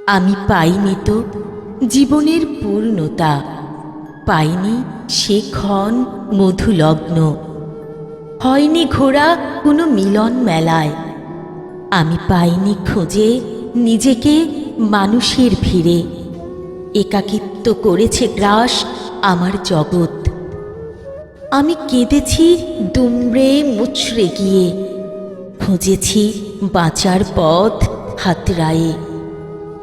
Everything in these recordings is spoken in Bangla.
আমি পাইনি তো জীবনের পূর্ণতা, পাইনি সে ক্ষণ মধুলগ্ন, হয়নি ঘোরা কোনো মিলন মেলায়। আমি পাইনি খুঁজে নিজেকে মানুষের ভিড়ে, একাকিত্ব করেছে গ্রাস আমার জগৎ। আমি কেঁদেছি দুমড়ে মুচড়ে গিয়ে, খুঁজেছি বাঁচার পথ হাতড়ায়ে,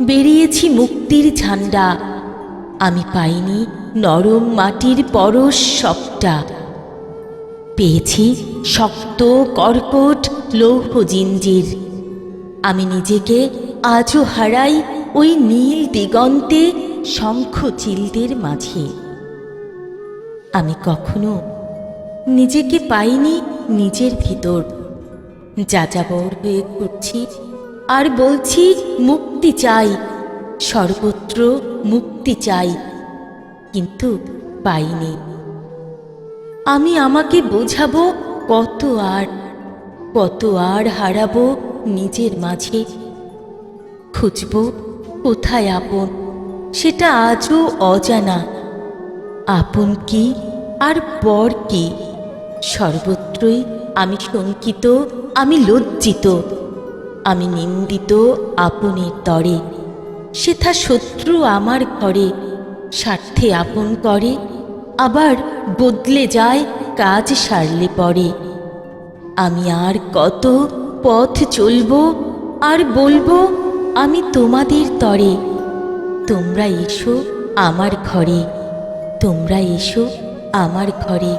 বেরিয়েছি মুক্তির ঝান্ডা। আমি পাইনি নরম মাটির পরশ সবটা, পেয়েছি শক্ত কর্কট লৌহ জিঞ্জির। আমি নিজেকে আজও হারাই ওই নীল দিগন্তে শঙ্খ চিলদের মাঝে। আমি কখনো নিজেকে পাইনি নিজের ভিতর, যাযাবর হয়ে ঘুরছি আর বলছি মুক্তি চাই, সর্বত্র মুক্তি চাই, কিন্তু পাইনি। আমি আমাকে বোঝাবো কত আর হারাবো নিজের মাঝে। খুঁজব কোথায় আপন, সেটা আজও অজানা। আপন কি আর পর কি, সর্বত্রই আমি শঙ্কিত, আমি লজ্জিত, আমি নিন্দিত আপনের তরে। সেথা শত্রু আমার ঘরে, স্বার্থে আপন করে, আবার বদলে যায় কাজ সারলে পরে। আমি আর কত পথ চলব, আর বলবো আমি তোমাদের তরে, তোমরা এসো আমার ঘরে, তোমরা এসো আমার ঘরে।